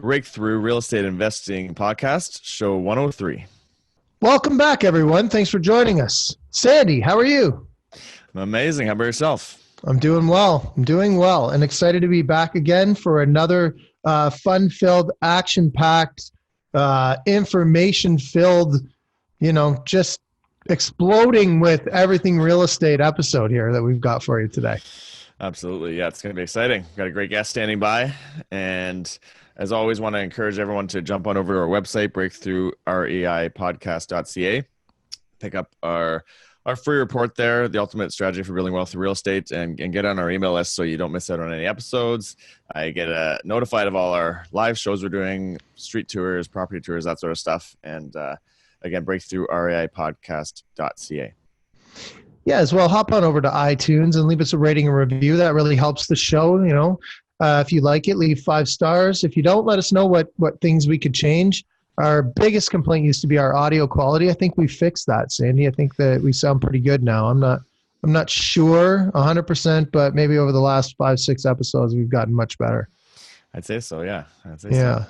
Breakthrough Real Estate Investing Podcast, show 103. Welcome back, everyone. Thanks for joining us. Sandy, how are you? I'm amazing. How about yourself? I'm doing well. And excited to be back again for another fun-filled, action-packed, information-filled, just exploding with everything real estate episode here that we've got for you today. Absolutely. Yeah, it's going to be exciting. We've got a great guest standing by. And as always, want to encourage everyone to jump on over to our website, breakthrough.reipodcast.ca. Pick up our free report there, The Ultimate Strategy for Building Wealth Through Real Estate, and get on our email list so you don't miss out on any episodes. I get notified of all our live shows we're doing, street tours, property tours, that sort of stuff. And again, breakthrough.reipodcast.ca. Yeah, as well, hop on over to iTunes and leave us a rating and review. That really helps the show. If you like it, leave 5 stars. If you don't, let us know what things we could change. Our biggest complaint used to be our audio quality. I think we fixed that, Sandy. I think that we sound pretty good now. I'm not sure 100%, but maybe over the last 5-6 episodes, we've gotten much better. I'd say so, yeah.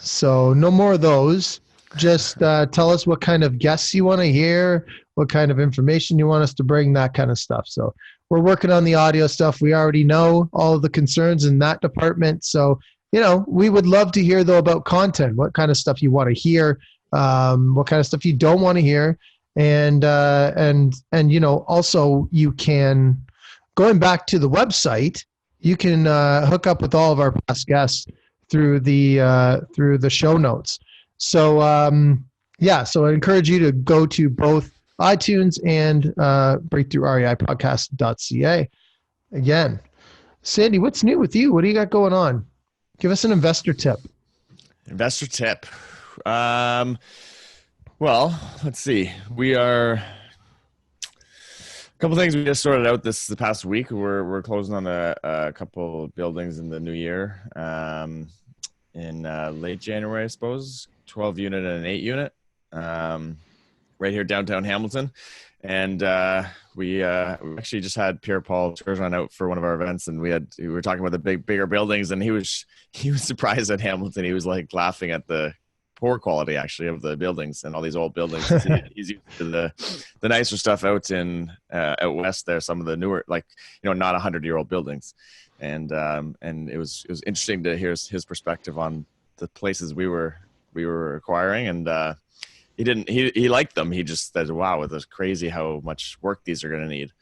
So no more of those. Just tell us what kind of guests you want to hear, what kind of information you want us to bring, that kind of stuff. So we're working on the audio stuff. We already know all of the concerns in that department. So, we would love to hear, though, about content, what kind of stuff you want to hear, what kind of stuff you don't want to hear. And also you can, going back to the website, you can hook up with all of our past guests through the show notes. So, so I encourage you to go to both iTunes and breakthrough.reipodcast.ca. Again, Sandy, what's new with you? What do you got going on? Give us an investor tip. Investor tip. Well, let's see. A couple things we just sorted out the past week. We're closing on a couple buildings in the new year. In late January, I suppose. 12 unit and an 8 unit, right here downtown Hamilton. And we actually just had Pierre Paul Turgeon out for one of our events, and we were talking about the bigger buildings, and he was surprised at Hamilton. He was like laughing at the poor quality actually of the buildings and all these old buildings. He's used to the nicer stuff out out west there, some of the newer, not 100-year-old buildings. And it was interesting to hear his perspective on the places we were acquiring, and he liked them. He just said, wow, it was crazy how much work these are going to need.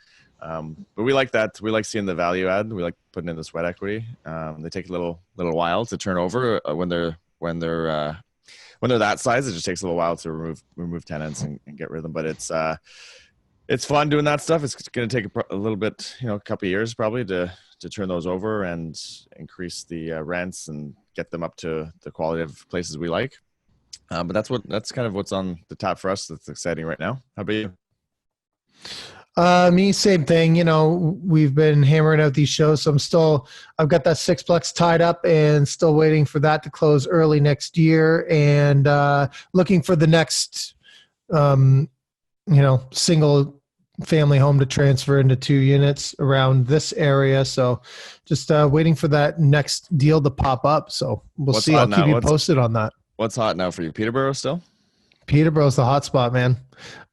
But we like that. We like seeing the value add. We like putting in the sweat equity. They take a little while to turn over when they're that size. It just takes a little while to remove tenants and get rid of them. But it's fun doing that stuff. It's going to take a little bit, a couple of years probably to turn those over and increase the rents and get them up to the quality of places we like. But that's kind of what's on the top for us. That's exciting right now. How about you? Me, same thing. We've been hammering out these shows. So I've got that 6plex tied up and still waiting for that to close early next year, and looking for the next, single family home to transfer into 2 units around this area. So just waiting for that next deal to pop up. So we'll see. I'll keep you posted on that. What's hot now for you? Peterborough still? Peterborough's the hot spot, man.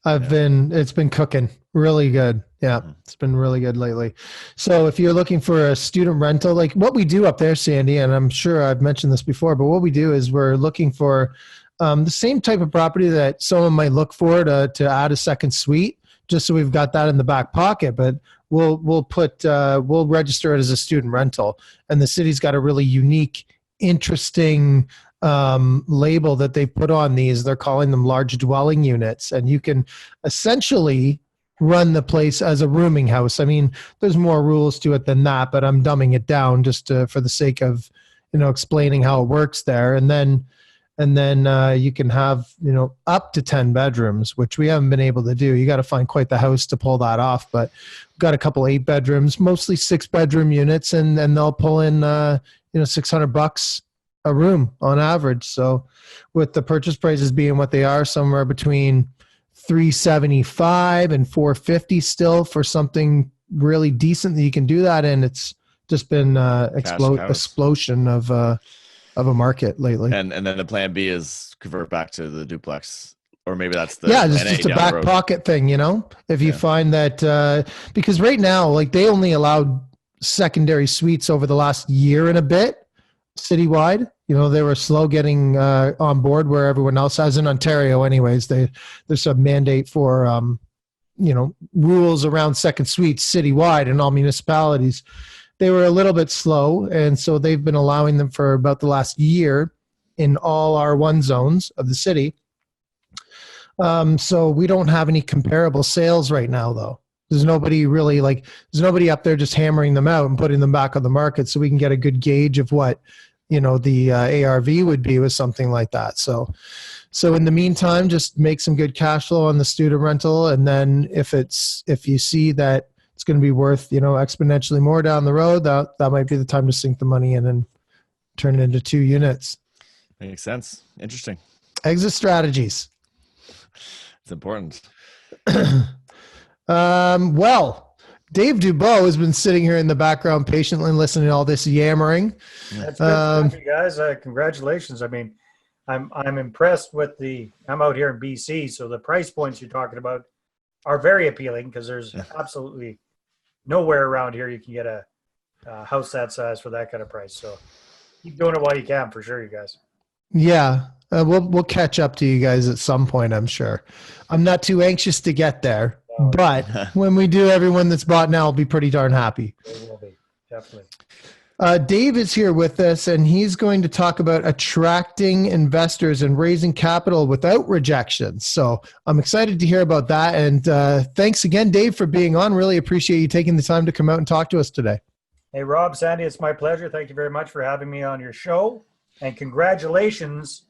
It's been cooking really good. Yeah, it's been really good lately. So if you're looking for a student rental, like what we do up there, Sandy, and I'm sure I've mentioned this before, but what we do is we're looking for the same type of property that someone might look for to add a second suite, just so we've got that in the back pocket. But we'll register it as a student rental, and the city's got a really unique, interesting label that they put on these. They're calling them large dwelling units, and you can essentially run the place as a rooming house. I mean, there's more rules to it than that, but I'm dumbing it down just for the sake of explaining how it works there. And then you can have up to 10 bedrooms, which we haven't been able to do. You got to find quite the house to pull that off, but we've got a couple 8 bedrooms, mostly 6-bedroom units, and they'll pull in $600 a room on average. So with the purchase prices being what they are, somewhere between $375 and $450 still for something really decent that you can do that in. It's just been explosion of of a market lately. And then the plan B is convert back to the duplex, or maybe that's the Yeah, it's plan A just a down the back road. pocket thing, you know. If you Yeah. find that because right now, like they only allowed secondary suites over the last year and a bit citywide. You know, they were slow getting on board where everyone else has in Ontario. Anyways, there's a mandate for rules around second suites citywide in all municipalities. They were a little bit slow, and so they've been allowing them for about the last year in all R1 zones of the city. So we don't have any comparable sales right now, though. There's nobody up there just hammering them out and putting them back on the market, so we can get a good gauge of what the ARV would be with something like that. So in the meantime, just make some good cash flow on the student rental, and then if you see that it's going to be worth exponentially more down the road, that might be the time to sink the money in and turn it into 2 units. Makes sense. Interesting. Exit strategies. It's important. Well, Dave Dubeau has been sitting here in the background patiently listening to all this yammering. That's good. You guys, congratulations. I mean, I'm impressed with I'm out here in BC, so the price points you're talking about are very appealing because there's absolutely nowhere around here you can get a house that size for that kind of price. So keep doing it while you can, for sure, you guys. Yeah. We'll catch up to you guys at some point, I'm sure. I'm not too anxious to get there, but when we do, everyone that's bought now will be pretty darn happy. They will be, definitely. Dave is here with us, and he's going to talk about attracting investors and raising capital without rejection. So I'm excited to hear about that. And thanks again, Dave, for being on. Really appreciate you taking the time to come out and talk to us today. Hey, Rob, Sandy, it's my pleasure. Thank you very much for having me on your show. And congratulations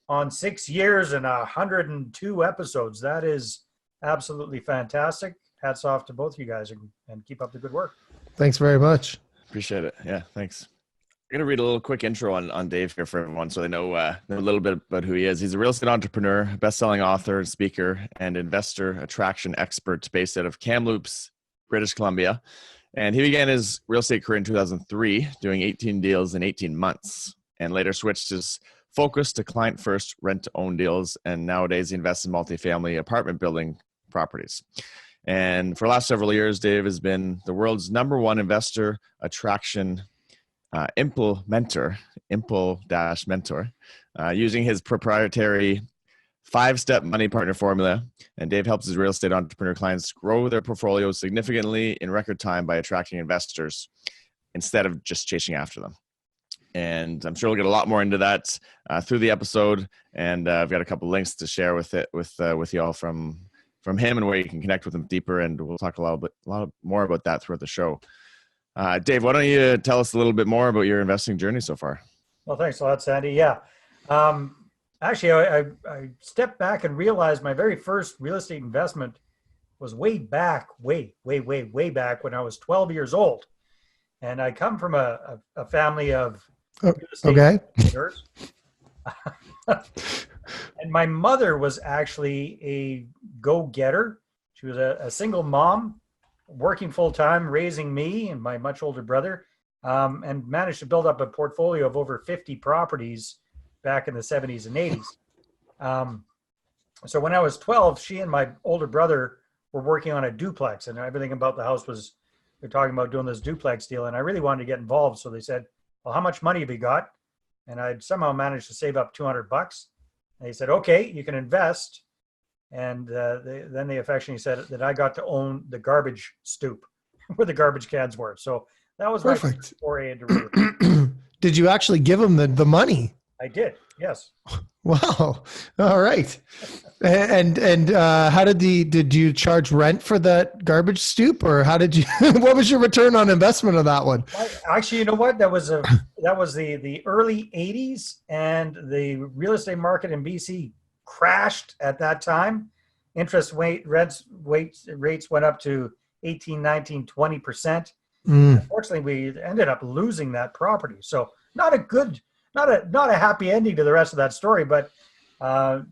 on 6 years and 102 episodes. That is absolutely fantastic. Hats off to both of you guys, and keep up the good work. Thanks very much. Appreciate it. Yeah, thanks. I'm going to read a little quick intro on Dave here for everyone so they know a little bit about who he is. He's a real estate entrepreneur, best-selling author, speaker, and investor attraction expert based out of Kamloops, British Columbia. And he began his real estate career in 2003, doing 18 deals in 18 months, and later switched his focus to client-first rent-to-own deals, and nowadays he invests in multifamily apartment building properties. And for the last several years, Dave has been the world's #1 investor attraction Imple-Mentor, Imple-Mentor, using his proprietary 5-step money partner formula. And Dave helps his real estate entrepreneur clients grow their portfolios significantly in record time by attracting investors instead of just chasing after them. And I'm sure we'll get a lot more into that through the episode. And I've got a couple links to share with you all from him and where you can connect with him deeper. And we'll talk a lot more about that throughout the show. Dave, why don't you tell us a little bit more about your investing journey so far? Well, thanks a lot, Sandy. Yeah. Actually, I stepped back and realized my very first real estate investment was way back when I was 12 years old. And I come from a family of real estate entrepreneurs. And my mother was actually a go-getter. She was a single mom, working full-time, raising me and my much older brother, and managed to build up a portfolio of over 50 properties back in the 70s and 80s. So when I was 12, she and my older brother were working on a duplex, and everything about the house was, they're talking about doing this duplex deal, and I really wanted to get involved. So they said, well, how much money have you got? And I'd somehow managed to save up $200. And they said, okay, you can invest. And then they affectionately said that I got to own the garbage stoop where the garbage cans were. So that was perfect. My foray into real estate. Did you actually give them the money? I did, yes. Wow. All right. And how did you charge rent for that garbage stoop, or what was your return on investment of that one? Actually, you know what? That was the early 80s, and the real estate market in BC crashed at that time. Interest rates went up to 18, 19, 20%. Unfortunately, we ended up losing that property. So not a happy ending to the rest of that story, but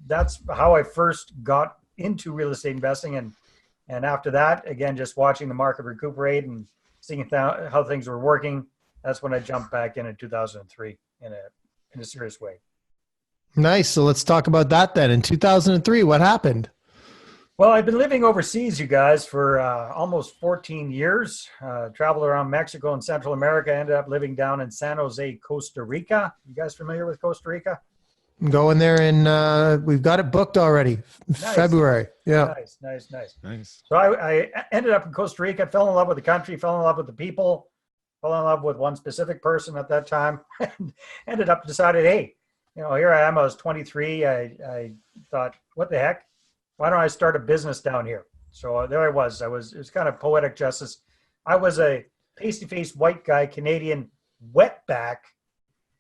that's how I first got into real estate investing. And after that, again, just watching the market recuperate and seeing how things were working, that's when I jumped back in 2003 in in a serious way. Nice. So let's talk about that then. In 2003, what happened? Well, I've been living overseas, you guys, for almost 14 years. Traveled around Mexico and Central America. Ended up living down in San Jose, Costa Rica. You guys familiar with Costa Rica? I'm going there and we've got it booked already. Nice. February. Yeah. Nice. So I ended up in Costa Rica, fell in love with the country, fell in love with the people, fell in love with one specific person at that time, and ended up decided, hey, here I am. I was 23. I thought, what the heck? Why don't I start a business down here? So there I was. It was kind of poetic justice. I was a pasty-faced white guy, Canadian wetback,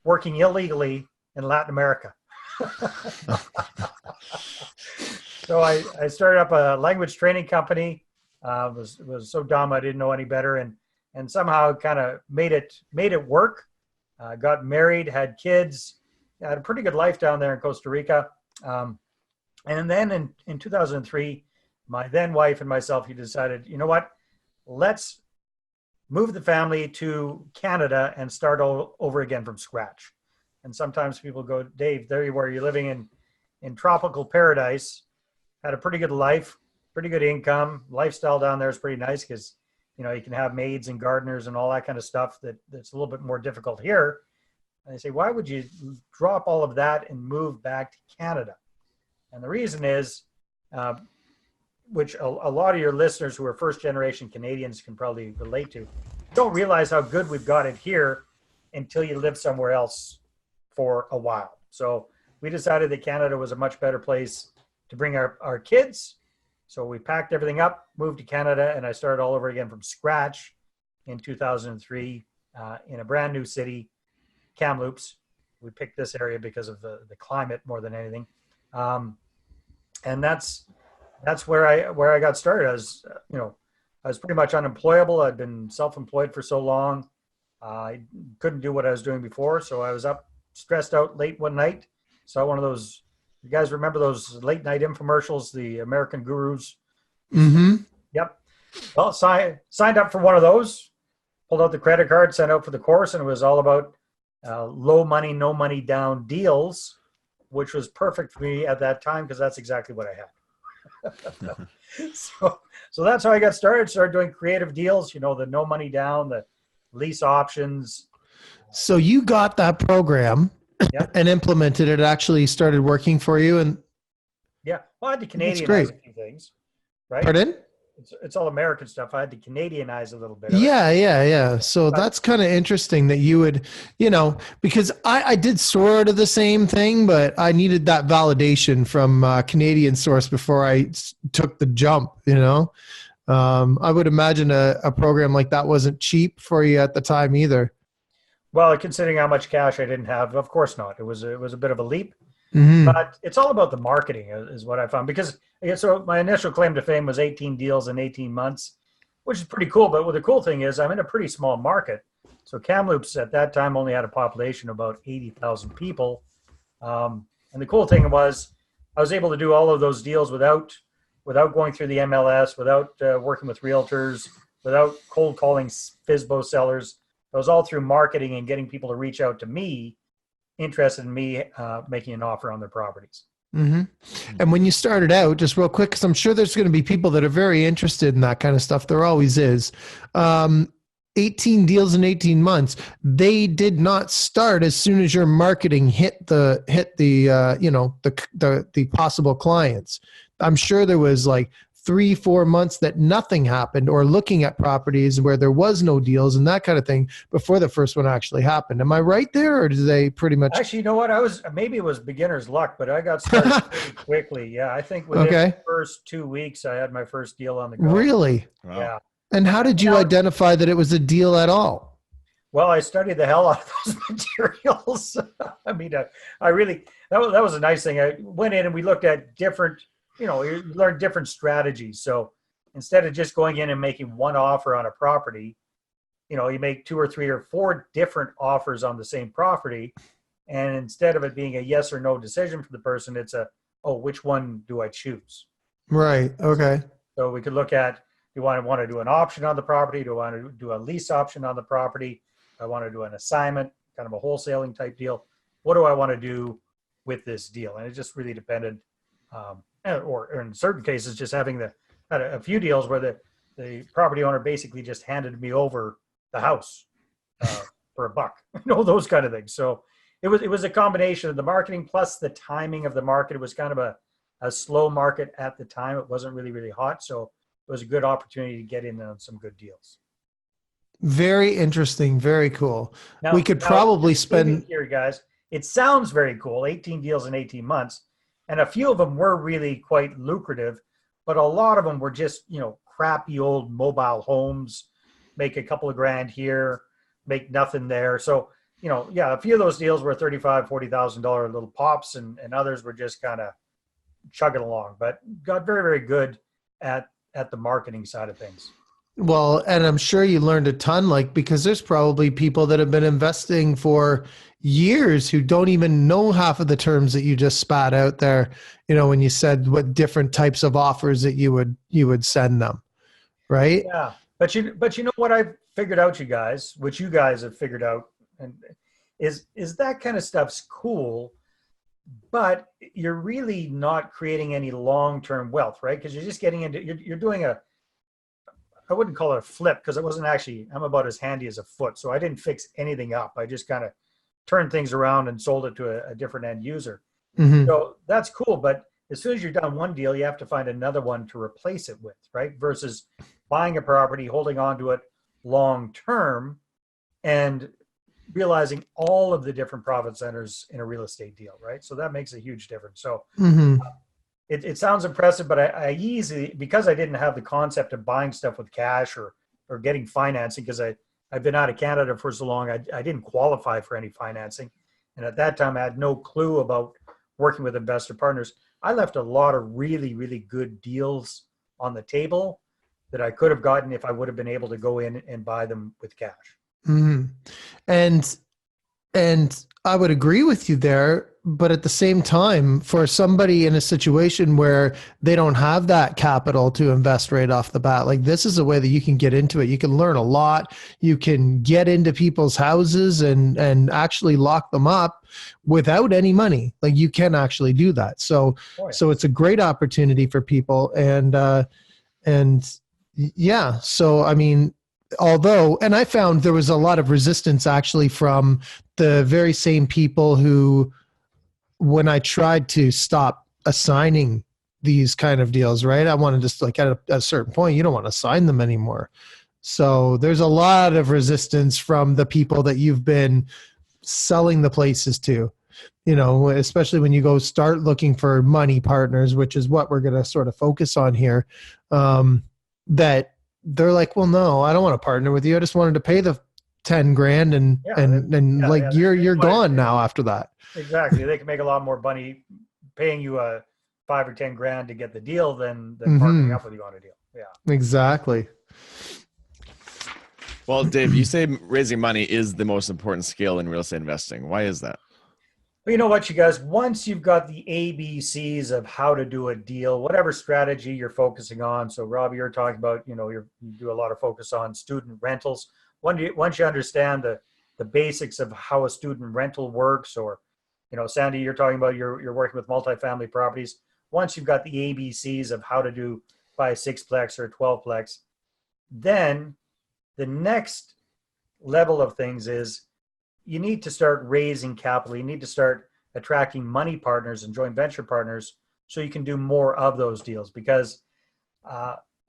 working illegally in Latin America. So I started up a language training company. Was so dumb I didn't know any better, and somehow kind of made it work. Got married, had kids, had a pretty good life down there in Costa Rica. And then in 2003, my then wife and myself, he decided, you know what, let's move the family to Canada and start all over again from scratch. And sometimes people go, Dave, there you are, you're living in tropical paradise, had a pretty good life, pretty good income. Lifestyle down there is pretty nice because, you can have maids and gardeners and all that kind of stuff that's a little bit more difficult here. And they say, why would you drop all of that and move back to Canada? And the reason is, which a lot of your listeners who are first-generation Canadians can probably relate to, don't realize how good we've got it here until you live somewhere else for a while. So we decided that Canada was a much better place to bring our kids. So we packed everything up, moved to Canada, and I started all over again from scratch in 2003 in a brand new city, Kamloops. We picked this area because of the climate more than anything. And that's where I got started. I was pretty much unemployable. I'd been self-employed for so long. I couldn't do what I was doing before. So I was up, stressed out late one night. Saw one of those, you guys remember those late night infomercials, the American Gurus? Mm-hmm. Yep. Well, signed up for one of those, pulled out the credit card, signed up for the course, and it was all about low money, no money down deals, which was perfect for me at that time because that's exactly what I had. So that's how I got started. Started doing creative deals, the no money down, the lease options. So you got that program and implemented it, actually started working for you. And yeah, well, I had to Canadianize a few things, right? Pardon? It's all American stuff. I had to Canadianize a little bit. Yeah. So that's kind of interesting that you would, because I did sort of the same thing, but I needed that validation from a Canadian source before I took the jump, I would imagine a program like that wasn't cheap for you at the time either. Well, considering how much cash I didn't have, of course not. It was a bit of a leap. Mm-hmm. But it's all about the marketing is what I found, because so my initial claim to fame was 18 deals in 18 months, which is pretty cool. But the cool thing is I'm in a pretty small market. So Kamloops at that time only had a population of about 80,000 people. And the cool thing was I was able to do all of those deals without going through the MLS, without working with realtors, without cold calling FSBO sellers. It was all through marketing and getting people to reach out to me, interested in me making an offer on their properties. Mm-hmm. And when you started out, just real quick, because I'm sure there's going to be people that are very interested in that kind of stuff. There always is. 18 deals in 18 months. They did not start as soon as your marketing hit the possible clients. I'm sure there was like 3-4 months that nothing happened, or looking at properties where there was no deals and that kind of thing before the first one actually happened. Am I right there, or did they pretty much? Actually, you know what? Maybe it was beginner's luck, but I got started pretty quickly. Yeah, I think within the first 2 weeks, I had my first deal on the go. Really? Wow. Yeah. And how did you identify that it was a deal at all? Well, I studied the hell out of those materials. I mean, I really, that was a nice thing. I went in and we looked at different, you learn different strategies. So instead of just going in and making one offer on a property, you make 2 or 3 or 4 different offers on the same property. And instead of it being a yes or no decision for the person, it's which one do I choose? Right. Okay. So we could look at, do I want to do an option on the property? Do I want to do a lease option on the property? I want to do an assignment, kind of a wholesaling type deal. what do I want to do with this deal? And it just really depended, or in certain cases, just having had a few deals where the property owner basically just handed me over the house for $1, those kind of things. So it was a combination of the marketing plus the timing of the market. It was kind of a slow market at the time. It wasn't really, really hot. So it was a good opportunity to get in on some good deals. Very interesting. Very cool. Now, we could probably spend here, guys. It sounds very cool. 18 deals in 18 months. And a few of them were really quite lucrative, but a lot of them were just, crappy old mobile homes, make a couple of grand here, make nothing there. So, a few of those deals were $35,000, $40,000 little pops, and others were just kind of chugging along, but got very, very good at the marketing side of things. Well, and I'm sure you learned a ton, because there's probably people that have been investing for years who don't even know half of the terms that you just spat out there, when you said what different types of offers that you would send them. Right. Yeah. But you know what I've figured out, you guys, what you guys have figured out, and is that kind of stuff's cool, but you're really not creating any long-term wealth, right? Because you're just getting into, you're doing I wouldn't call it a flip, because it wasn't actually, I'm about as handy as a foot. So I didn't fix anything up. I just kind of turned things around and sold it to a different end user. Mm-hmm. So that's cool. But as soon as you're done one deal, you have to find another one to replace it with, right? Versus buying a property, holding on to it long-term, and realizing all of the different profit centers in a real estate deal, right? So that makes a huge difference. So it sounds impressive, but I easily, because I didn't have the concept of buying stuff with cash or getting financing, because I've been out of Canada for so long, I didn't qualify for any financing. And at that time, I had no clue about working with investor partners. I left a lot of really, really good deals on the table that I could have gotten if I would have been able to go in and buy them with cash. Mm-hmm. And I would agree with you there, but at the same time, for somebody in a situation where they don't have that capital to invest right off the bat, this is a way that you can get into it. You can learn a lot. You can get into people's houses and actually lock them up without any money. You can actually do that. So it's a great opportunity for people. And yeah, so I mean, and I found there was a lot of resistance actually from the very same people who, when I tried to stop assigning these kind of deals, right? I wanted just at a certain point, you don't want to assign them anymore. So there's a lot of resistance from the people that you've been selling the places to, especially when you go start looking for money partners, which is what we're going to sort of focus on here. That they're like, well, no, I don't want to partner with you. I just wanted to pay the 10 grand you're gone now after that. Exactly. They can make a lot more money paying you a 5 or 10 grand to get the deal than partnering up with you on a deal. Yeah, exactly. Well, Dave, you say raising money is the most important skill in real estate investing. Why is that? Well, you know what, you guys, once you've got the ABCs of how to do a deal, whatever strategy you're focusing on. So Robbie, you're talking about, you do a lot of focus on student rentals. Once you understand the basics of how a student rental works, or, Sandy, you're talking about you're working with multifamily properties. Once you've got the ABCs of how to buy a 6-plex or a 12-plex, then the next level of things is you need to start raising capital. You need to start attracting money partners and joint venture partners so you can do more of those deals, because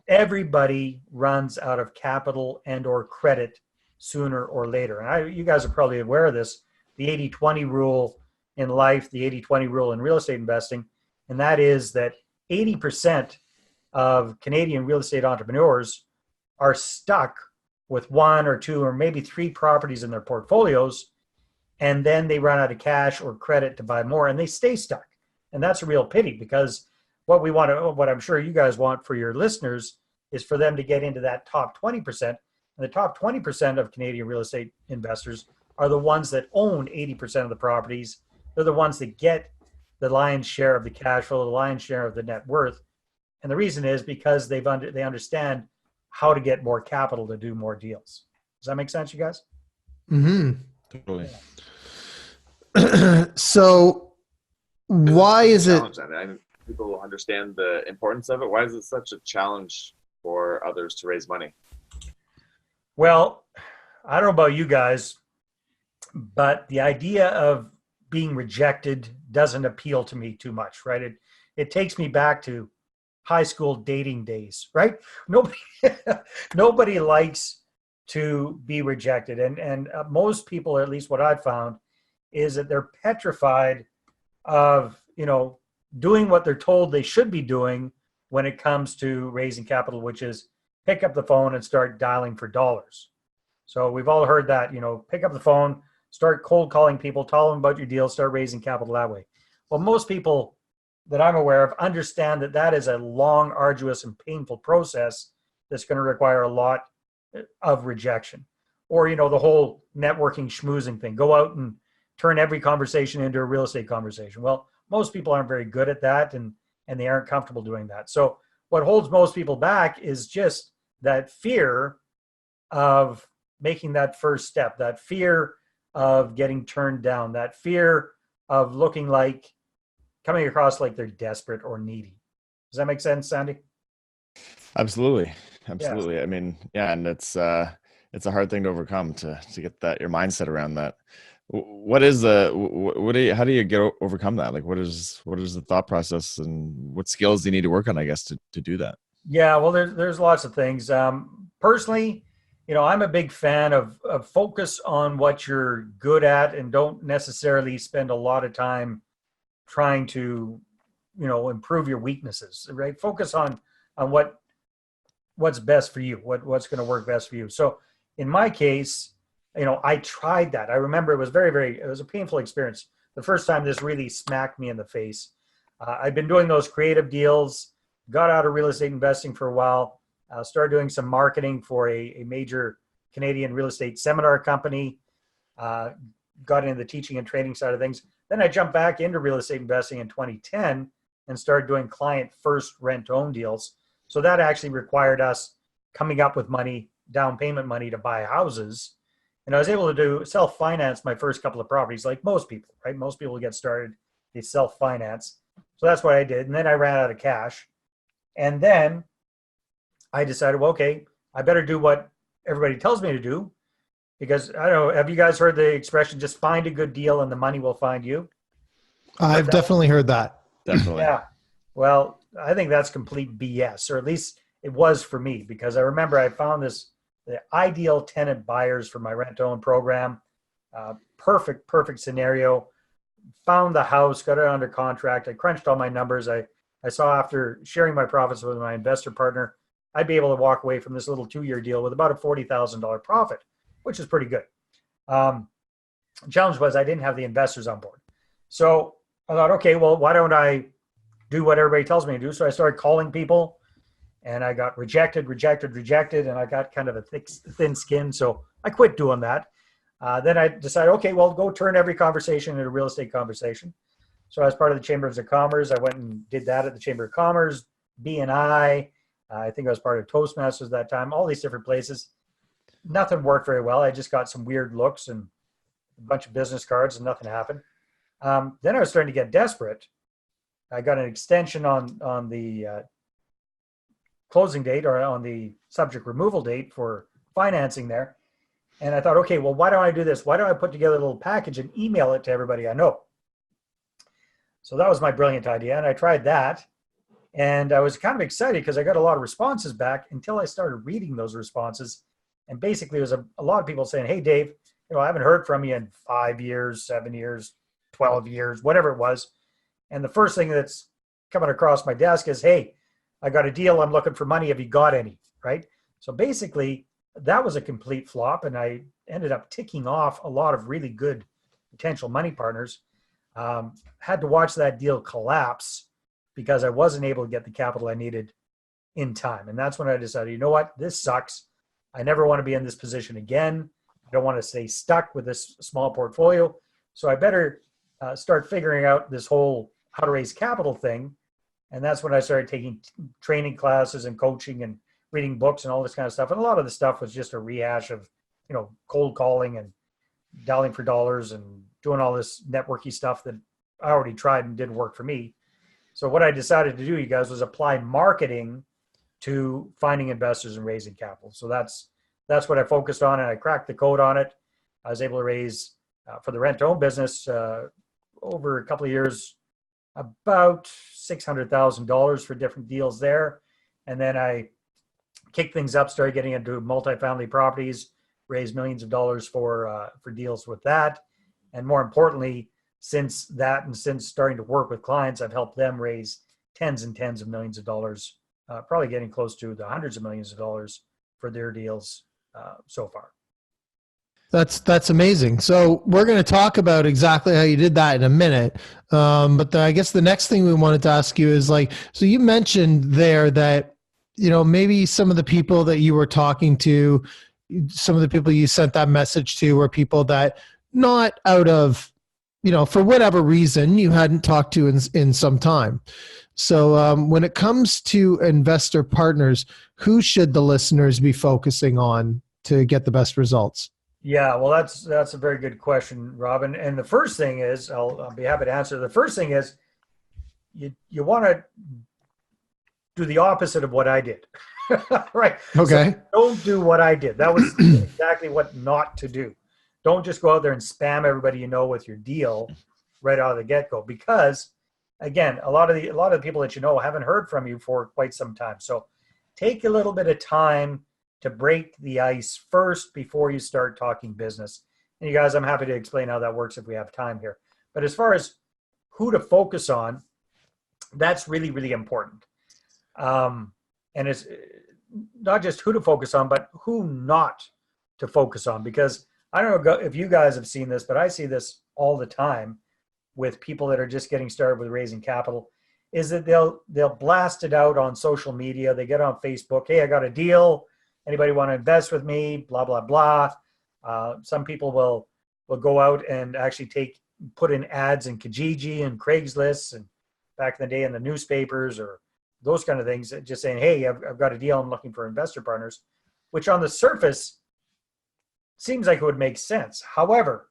everybody runs out of capital and or credit sooner or later. And you guys are probably aware of this, the 80-20 rule in life, the 80-20 rule in real estate investing. And that is that 80% of Canadian real estate entrepreneurs are stuck with 1 or 2 or maybe 3 properties in their portfolios, and then they run out of cash or credit to buy more, and they stay stuck. And that's a real pity, because what I'm sure you guys want for your listeners is for them to get into that top 20%. And the top 20% of Canadian real estate investors are the ones that own 80% of the properties. They're the ones that get the lion's share of the cash flow, the lion's share of the net worth. And the reason is because they understand how to get more capital to do more deals. Does that make sense, you guys? Totally. So why is it? Challenge that? I mean, people understand the importance of it. Why is it such a challenge for others to raise money? Well, I don't know about you guys, but the idea of being rejected doesn't appeal to me too much, right? It takes me back to high school dating days, right? Nobody nobody likes to be rejected, and most people, at least what I've found, is that they're petrified of doing what they're told they should be doing when it comes to raising capital, which is pick up the phone and start dialing for dollars. So we've all heard that, pick up the phone, start cold calling people, tell them about your deal, start raising capital that way. Well, most people that I'm aware of understand that that is a long, arduous, and painful process that's going to require a lot of rejection. Or, the whole networking schmoozing thing. Go out and turn every conversation into a real estate conversation. Well, most people aren't very good at that, and they aren't comfortable doing that. So what holds most people back is just that fear of making that first step, that fear of getting turned down, that fear of coming across like they're desperate or needy. Does that make sense, Sandy? Absolutely. Yeah. I mean, yeah, and it's a hard thing to overcome to get your mindset around that. What is how do you overcome that? Like, what is the thought process, and what skills do you need to work on, I guess, to do that? Yeah, well, there's lots of things. Personally, I'm a big fan of focus on what you're good at, and don't necessarily spend a lot of time trying to, improve your weaknesses, right? Focus on what's best for you, what's going to work best for you. So in my case, I tried that. I remember it was it was a painful experience. The first time this really smacked me in the face. I'd been doing those creative deals, got out of real estate investing for a while, started doing some marketing for a major Canadian real estate seminar company, got into the teaching and training side of things. Then I jumped back into real estate investing in 2010 and started doing client first rent to own deals. So that actually required us coming up with money, down payment money to buy houses. And I was able to do self-finance my first couple of properties, like most people, right? Most people get started, they self-finance. So that's what I did. And then I ran out of cash. And then I decided, well, okay, I better do what everybody tells me to do, because I don't know, have you guys heard the expression, just find a good deal and the money will find you? I've definitely heard that. Definitely. Yeah. Well, I think that's complete BS, or at least it was for me, because I remember I found the ideal tenant buyers for my rent to own program. Perfect scenario. Found the house, got it under contract. I crunched all my numbers. I saw, after sharing my profits with my investor partner, I'd be able to walk away from this little 2-year deal with about a $40,000 profit, which is pretty good. The challenge was I didn't have the investors on board. So I thought, okay, well, why don't I do what everybody tells me to do? So I started calling people, and I got rejected, and I got kind of a thin skin. So I quit doing that. Then I decided, okay, well, go turn every conversation into a real estate conversation. So as part of the Chambers of Commerce, I went and did that at the Chamber of Commerce, BNI. I think I was part of Toastmasters at that time, all these different places. Nothing worked very well. I just got some weird looks and a bunch of business cards, and nothing happened. Then I was starting to get desperate. I got an extension on the closing date, or on the subject removal date for financing there. And I thought, okay, well, why don't I do this? Why don't I put together a little package and email it to everybody I know? So that was my brilliant idea. And I tried that. And I was kind of excited because I got a lot of responses back, until I started reading those responses. And basically it was a lot of people saying, hey, Dave, I haven't heard from you in 5 years, 7 years, 12 years, whatever it was. And the first thing that's coming across my desk is, hey, I got a deal. I'm looking for money. Have you got any? Right? So basically that was a complete flop. And I ended up ticking off a lot of really good potential money partners. Had to watch that deal collapse because I wasn't able to get the capital I needed in time. And that's when I decided, you know what, this sucks. I never want to be in this position again. I don't want to stay stuck with this small portfolio. So I better start figuring out this whole how to raise capital thing. And that's when I started taking training classes and coaching and reading books and all this kind of stuff. And a lot of the stuff was just a rehash of, cold calling and dialing for dollars and doing all this networky stuff that I already tried and didn't work for me. So what I decided to do, you guys, was apply marketing to finding investors and raising capital. So that's what I focused on, and I cracked the code on it. I was able to raise for the rent-to-own business over a couple of years about $600,000 for different deals there, and then I kicked things up, started getting into multifamily properties, raised millions of dollars for deals with that, and more importantly, since that and since starting to work with clients, I've helped them raise tens and tens of millions of dollars, probably getting close to the hundreds of millions of dollars for their deals so far. That's amazing. So we're going to talk about exactly how you did that in a minute. But I guess the next thing we wanted to ask you is like, so you mentioned there that, you know, maybe some of the people that you were talking to, some of the people you sent that message to were people that not out of, you know, for whatever reason you hadn't talked to in some time. So when it comes to investor partners, who should the listeners be focusing on to get the best results? Yeah, well, that's a very good question, Robin. And the first thing is, I'll be happy to answer. The first thing is, you want to do the opposite of what I did, right? Okay. So don't do what I did. That was exactly what not to do. Don't just go out there and spam everybody you know with your deal right out of the get-go, because again, a lot of the people that you know haven't heard from you for quite some time. So take a little bit of time to break the ice first before you start talking business. And you guys, I'm happy to explain how that works if we have time here. But as far as who to focus on, that's really, really important. And it's not just who to focus on, but who not to focus on. Because I don't know if you guys have seen this, but I see this all the time with people that are just getting started with raising capital, is that they'll blast it out on social media. They get on Facebook, hey, I got a deal. Anybody want to invest with me? Blah, blah, blah. Some people will go out and actually put in ads in Kijiji and Craigslist and back in the day in the newspapers or those kind of things, just saying, hey, I've got a deal. I'm looking for investor partners, which on the surface seems like it would make sense. However,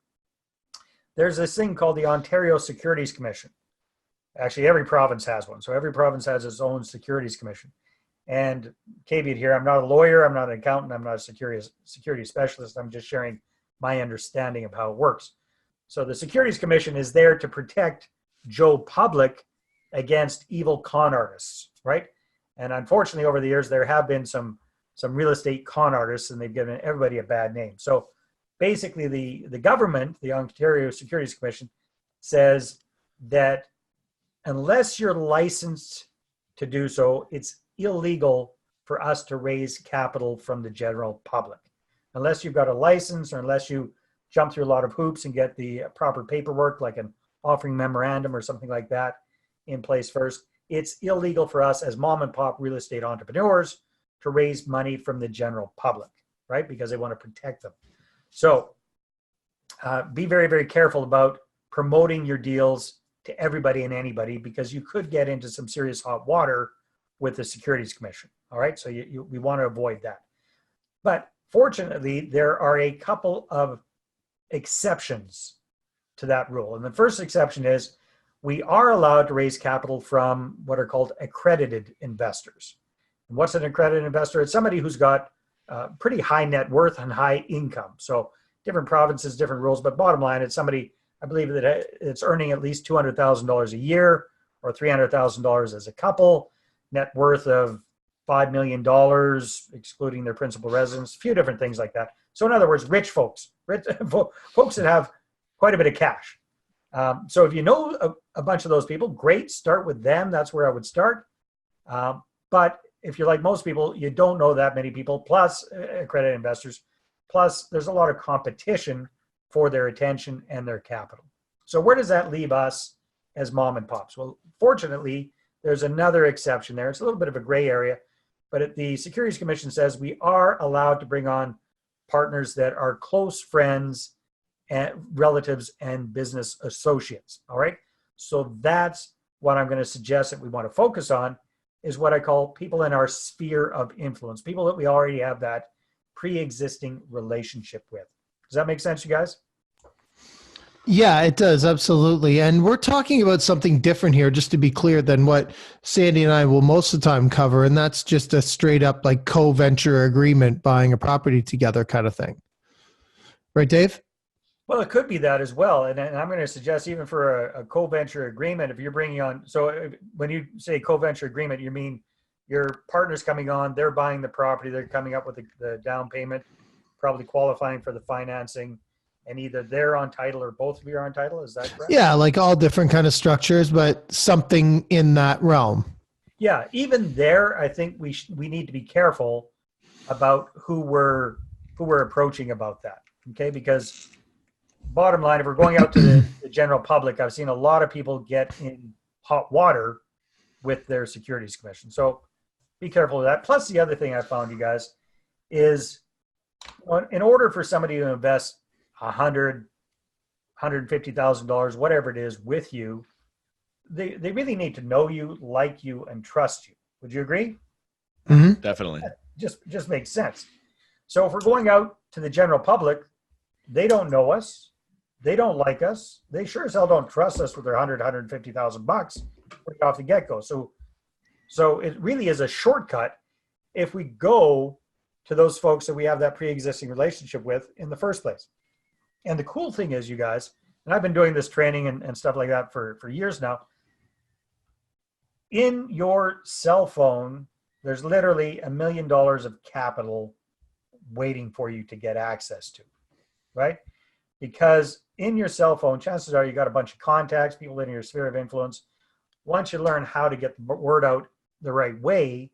there's this thing called the Ontario Securities Commission. Actually, every province has one. So every province has its own securities commission. And caveat here, I'm not a lawyer, I'm not an accountant, I'm not a security specialist. I'm just sharing my understanding of how it works. So the Securities Commission is there to protect Joe Public against evil con artists, right? And unfortunately, over the years, there have been some real estate con artists, and they've given everybody a bad name. So basically, the government, the Ontario Securities Commission, says that unless you're licensed to do so, it's illegal for us to raise capital from the general public. Unless you've got a license or unless you jump through a lot of hoops and get the proper paperwork, like an offering memorandum or something like that in place first, it's illegal for us as mom and pop real estate entrepreneurs to raise money from the general public, right? Because they want to protect them. So be very, very careful about promoting your deals to everybody and anybody, because you could get into some serious hot water with the Securities Commission. All right, so we want to avoid that. But fortunately, there are a couple of exceptions to that rule. And the first exception is we are allowed to raise capital from what are called accredited investors. And what's an accredited investor? It's somebody who's got pretty high net worth and high income. So different provinces, different rules, but bottom line, it's somebody, I believe, that it's earning at least $200,000 a year or $300,000 as a couple, net worth of $5 million, excluding their principal residence, a few different things like that. So in other words, rich folks that have quite a bit of cash. So if you know a bunch of those people, great, start with them. That's where I would start. But if you're like most people, you don't know that many people, plus accredited investors, plus there's a lot of competition for their attention and their capital. So where does that leave us as mom and pops? Well, fortunately, there's another exception there. It's a little bit of a gray area, but the Securities Commission says we are allowed to bring on partners that are close friends and relatives and business associates. All right. So that's what I'm going to suggest that we want to focus on, is what I call people in our sphere of influence, people that we already have that pre-existing relationship with. Does that make sense, you guys? Yeah, it does. Absolutely. And we're talking about something different here, just to be clear, than what Sandy and I will most of the time cover. And that's just a straight up like co-venture agreement, buying a property together kind of thing. Right, Dave? Well, it could be that as well. And I'm going to suggest even for a co-venture agreement, if you're bringing on, when you say co-venture agreement, you mean your partner's coming on, they're buying the property, they're coming up with the down payment, probably qualifying for the financing, and either they're on title or both of you are on title. Is that correct? Yeah, like all different kind of structures, but something in that realm. Yeah, even there, I think we need to be careful about who we're approaching about that. Okay, because bottom line, if we're going out to the general public, I've seen a lot of people get in hot water with their securities commission. So be careful of that. Plus, the other thing I found, you guys, is in order for somebody to invest $150,000, whatever it is, with you, they really need to know you, like you, and trust you. Would you agree? Mm-hmm. Definitely. Just makes sense. So if we're going out to the general public, they don't know us, they don't like us, they sure as hell don't trust us with their $150,000 right off the get-go. So it really is a shortcut if we go to those folks that we have that pre-existing relationship with in the first place. And the cool thing is, you guys, and I've been doing this training and stuff like that for years now, in your cell phone, there's literally $1 million of capital waiting for you to get access to, right? Because in your cell phone, chances are you got a bunch of contacts, people in your sphere of influence. Once you learn how to get the word out the right way,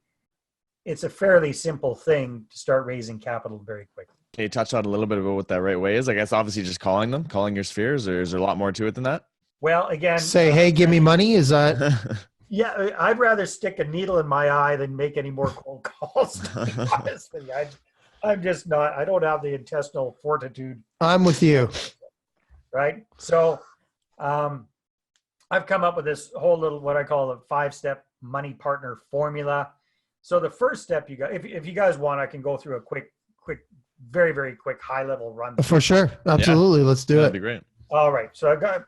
it's a fairly simple thing to start raising capital very quickly. Can you touch on a little bit about what that right way is? I guess obviously just calling your spheres, or is there a lot more to it than that? Well, again, Say, hey, give me money. Is that? Yeah, I'd rather stick a needle in my eye than make any more cold calls. To be honest with you. I'm just not. I don't have the intestinal fortitude. I'm with you. Right. So, I've come up with this whole little what I call a 5-step money partner formula. So the first step, you got, if you guys want, I can go through a quick, very, very quick high level run. For sure. Absolutely. Yeah. Let's do That'd it. be great. All right. So I've got,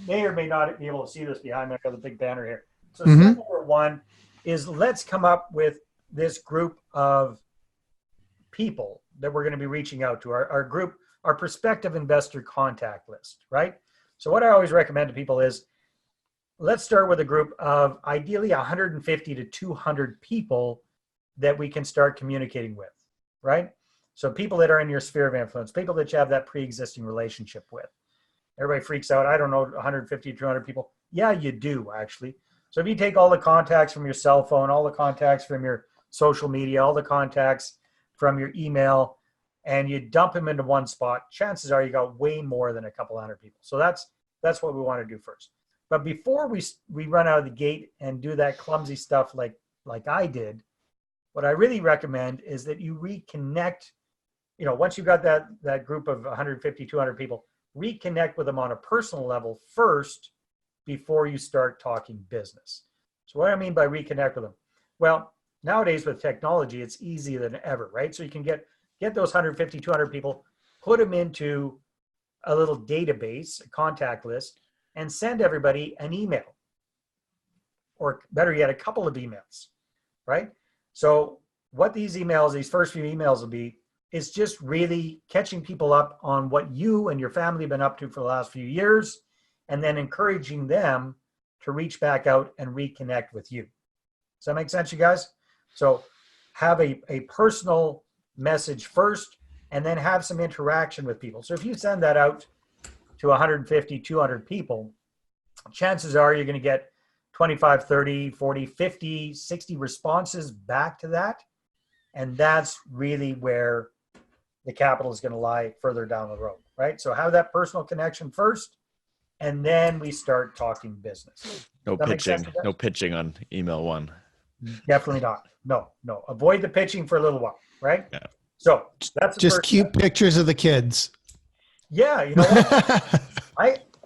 may or may not be able to see this behind me. I've got a big banner here. So step number one is let's come up with this group of people that we're going to be reaching out to, our group, our prospective investor contact list, right? So what I always recommend to people is let's start with a group of ideally 150 to 200 people that we can start communicating with, right? So people that are in your sphere of influence, people that you have that pre-existing relationship with. Everybody freaks out. I don't know, 150 to 200 people. Yeah, you do actually. So if you take all the contacts from your cell phone, all the contacts from your social media, all the contacts from your email, and you dump them into one spot, chances are you got way more than a couple hundred people. So that's what we want to do first. But before we run out of the gate and do that clumsy stuff like I did, what I really recommend is that you reconnect, once you've got that group of 150, 200 people, reconnect with them on a personal level first before you start talking business. So what do I mean by reconnect with them? Well, nowadays with technology, it's easier than ever, right? So you can get those 150, 200 people, put them into a little database, a contact list, and send everybody an email, or better yet, a couple of emails, right? So what these first few emails will be is just really catching people up on what you and your family have been up to for the last few years, and then encouraging them to reach back out and reconnect with you. Does that make sense, you guys? So have a personal message first, and then have some interaction with people. So if you send that out to 150, 200 people, chances are you're going to get 25, 30, 40, 50, 60 responses back to that. And that's really where the capital is going to lie further down the road, right? So have that personal connection first, and then we start talking business. No pitching on email one. Definitely not. No. Avoid the pitching for a little while, right? Yeah. So that's just cute pictures of the kids. Yeah, you know what?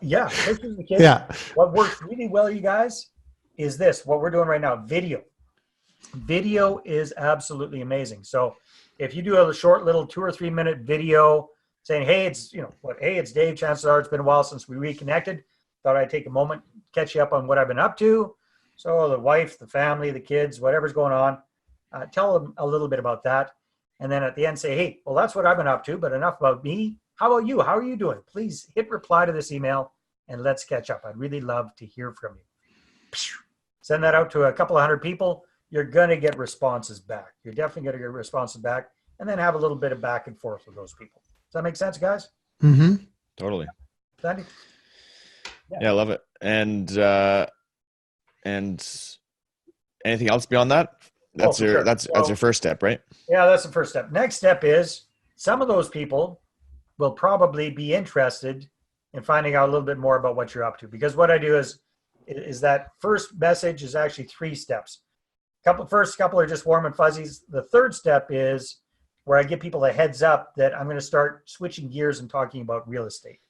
Pictures of the kids. Yeah. What works really well, you guys, is this. What we're doing right now, video. Video is absolutely amazing. So if you do a short little 2 or 3 minute video, saying, hey, it's, hey, it's Dave. Chances are it's been a while since we reconnected. Thought I'd take a moment, catch you up on what I've been up to. So the wife, the family, the kids, whatever's going on, tell them a little bit about that. And then at the end say, hey, well, that's what I've been up to, but enough about me. How about you? How are you doing? Please hit reply to this email and let's catch up. I'd really love to hear from you. Send that out to a couple of hundred people. You're going to get responses back. You're definitely going to get responses back, and then have a little bit of back and forth with those people. Does that make sense, guys? Mm-hmm. Totally. Sandy? Yeah, I love it. And anything else beyond that? That's your first step, right? Yeah, that's the first step. Next step is some of those people will probably be interested in finding out a little bit more about what you're up to. Because what I do is that first message is actually 3 steps. First couple are just warm and fuzzies. The third step is where I give people a heads up that I'm going to start switching gears and talking about real estate,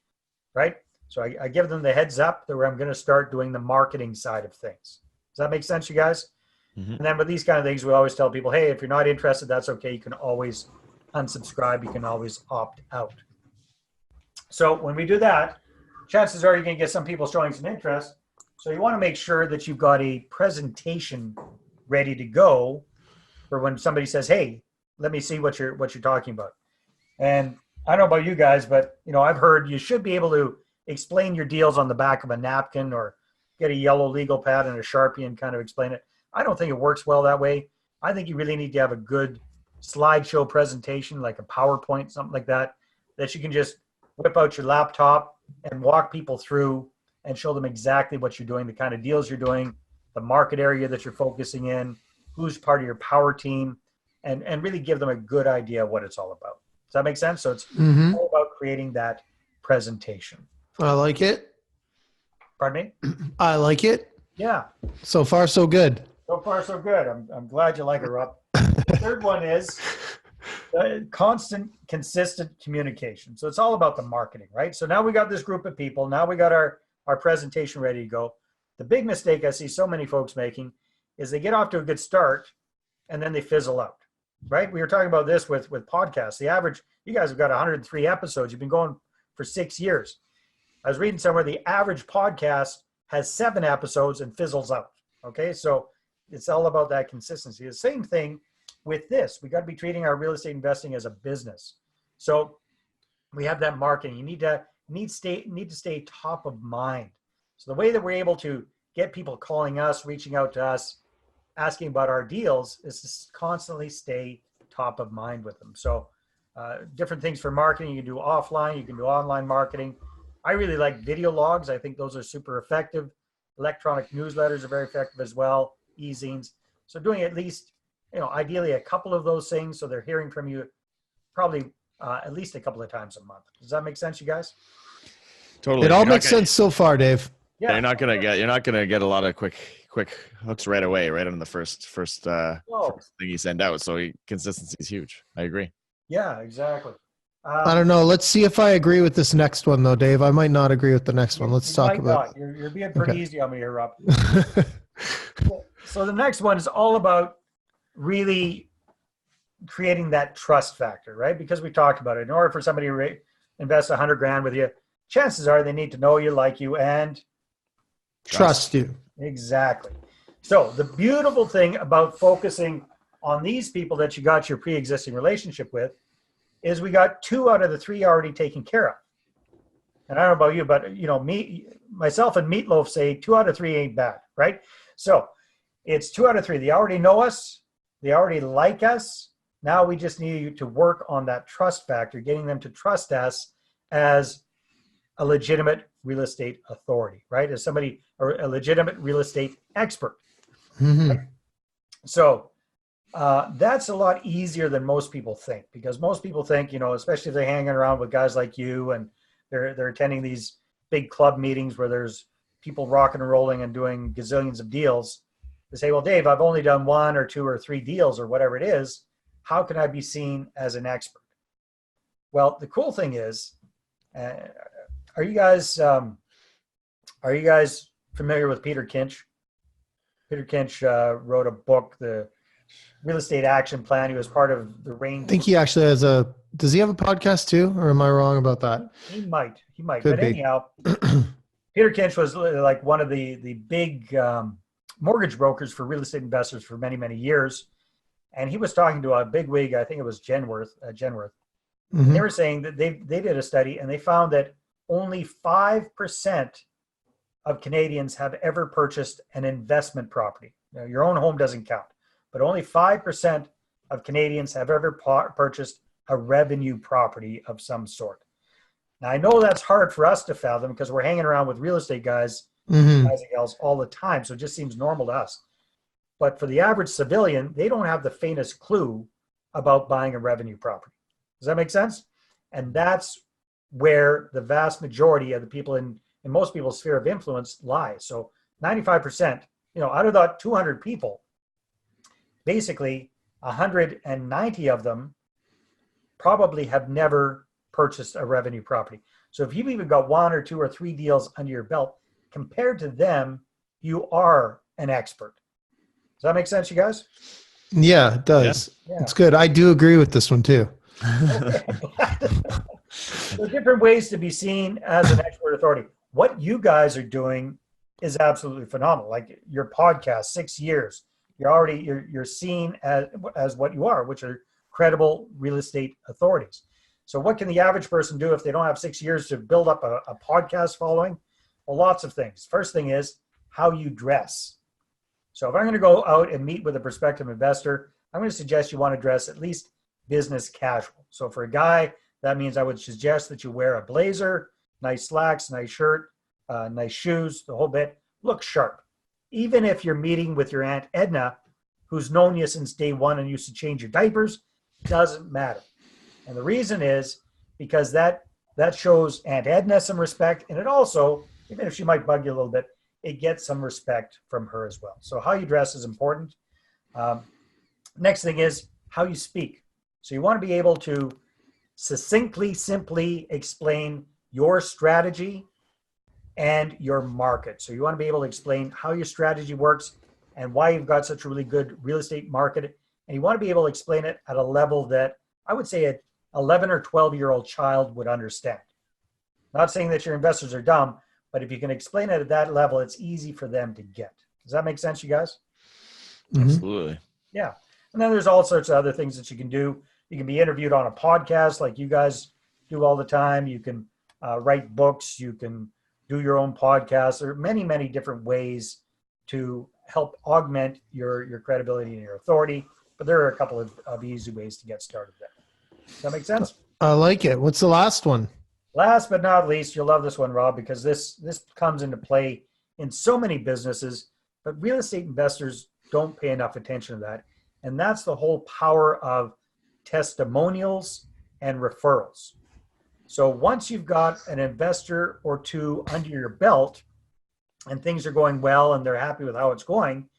right? So I give them the heads up that where I'm going to start doing the marketing side of things. Does that make sense, you guys? Mm-hmm. And then with these kind of things, we always tell people, hey, if you're not interested, that's okay. You can always unsubscribe. You can always opt out. So when we do that, chances are you're going to get some people showing some interest. So you want to make sure that you've got a presentation ready to go for when somebody says, hey, let me see what you're talking about. And I don't know about you guys, but I've heard you should be able to explain your deals on the back of a napkin or get a yellow legal pad and a Sharpie and kind of explain it. I don't think it works well that way. I think you really need to have a good slideshow presentation, like a PowerPoint, something like that, that you can just whip out your laptop and walk people through and show them exactly what you're doing, the kind of deals you're doing, the market area that you're focusing in, who's part of your power team, and really give them a good idea of what it's all about. Does that make sense? So it's all about creating that presentation. I like it. Pardon me? I like it. Yeah. So far, so good. So far, so good. I'm glad you like it, Rob. The third one is constant, consistent communication. So it's all about the marketing, right? So now we got this group of people. Now we got our presentation ready to go. The big mistake I see so many folks making is they get off to a good start and then they fizzle out, right? We were talking about this with podcasts. The average, you guys have got 103 episodes. You've been going for 6 years. I was reading somewhere the average podcast has 7 episodes and fizzles out. Okay, so it's all about that consistency. The same thing with this. We got to be treating our real estate investing as a business. So we have that marketing. You need to stay top of mind. So the way that we're able to get people calling us, reaching out to us, asking about our deals is to constantly stay top of mind with them. So different things for marketing. You can do offline, you can do online marketing. I really like video logs. I think those are super effective. Electronic newsletters are very effective as well, e-zines. So doing at least, ideally a couple of those things so they're hearing from you probably at least a couple of times a month. Does that make sense, you guys? Totally. It all makes sense so far, Dave. Yeah, you're not gonna get a lot of quick hooks right away, right on the first thing you send out. So consistency is huge. I agree. Yeah, exactly. I don't know. Let's see if I agree with this next one, though, Dave. I might not agree with the next one. Let's talk about it. You're being pretty easy on me here, Rob. So the next one is all about really creating that trust factor, right? Because we talked about it. In order for somebody to invest $100,000 with you, chances are they need to know you, like you, and trust you. Exactly. So the beautiful thing about focusing on these people that you got your pre-existing relationship with is we got 2 out of the 3 already taken care of. And I don't know about you, but myself and Meatloaf say 2 out of 3 ain't bad, right? So it's 2 out of 3. They already know us. They already like us. Now we just need to work on that trust factor, getting them to trust us as a legitimate real estate authority, right? As somebody, or a legitimate real estate expert. Mm-hmm. Right? So that's a lot easier than most people think, because most people think, especially if they're hanging around with guys like you and they're attending these big club meetings where there's people rocking and rolling and doing gazillions of deals, they say, well, Dave, I've only done 1 or 2 or 3 deals or whatever it is. How can I be seen as an expert? Well, the cool thing is, are you guys familiar with Peter Kinch? Peter Kinch wrote a book, the real estate action plan. He was part of the I range. think he actually has does he have a podcast too? Or am I wrong about that? He might. Could But be. anyhow, Peter Kinch was like one of the big mortgage brokers for real estate investors for many, many years. And he was talking to a big wig, I think it was Genworth. And they were saying that they did a study and they found that only 5% of Canadians have ever purchased an investment property. Now, your own home doesn't count, but only 5% of Canadians have ever purchased a revenue property of some sort. Now, I know that's hard for us to fathom because we're hanging around with real estate guys and gals all the time. So it just seems normal to us. But for the average civilian, they don't have the faintest clue about buying a revenue property. Does that make sense? And that's where the vast majority of the people in most people's sphere of influence lies. So 95%, out of that 200 people, basically 190 of them probably have never purchased a revenue property. So if you've even got 1 or 2 or 3 deals under your belt, compared to them, you are an expert. Does that make sense, you guys? Yeah, it does. Yeah. It's good. I do agree with this one too. Okay. There are different ways to be seen as an expert authority. What you guys are doing is absolutely phenomenal. Like your podcast, 6 years, you're seen as what you are, which are credible real estate authorities. So what can the average person do if they don't have 6 years to build up a podcast following? Well, lots of things. First thing is how you dress. So if I'm going to go out and meet with a prospective investor, I'm going to suggest you want to dress at least business casual. So for a guy, that means I would suggest that you wear a blazer, nice slacks, nice shirt, nice shoes, the whole bit. Look sharp. Even if you're meeting with your Aunt Edna, who's known you since day one and used to change your diapers, doesn't matter. And the reason is because that shows Aunt Edna some respect, and it also, even if she might bug you a little bit, it gets some respect from her as well. So how you dress is important. Next thing is how you speak. So you want to be able to succinctly, simply explain your strategy and your market. So you want to be able to explain how your strategy works and why you've got such a really good real estate market. And you want to be able to explain it at a level that I would say an 11 or 12-year-old child would understand. Not saying that your investors are dumb, but if you can explain it at that level, it's easy for them to get. Does that make sense, you guys? Absolutely. Yeah. And then there's all sorts of other things that you can do. You can be interviewed on a podcast like you guys do all the time. You can write books. You can do your own podcast. There are many, many different ways to help augment your credibility and your authority. But there are a couple of easy ways to get started there. Does that make sense? I like it. What's the last one? Last but not least, you'll love this one, Rob, because this comes into play in so many businesses, but real estate investors don't pay enough attention to that. And that's the whole power of testimonials and referrals. So once you've got an investor or two under your belt and things are going well and they're happy with how it's going,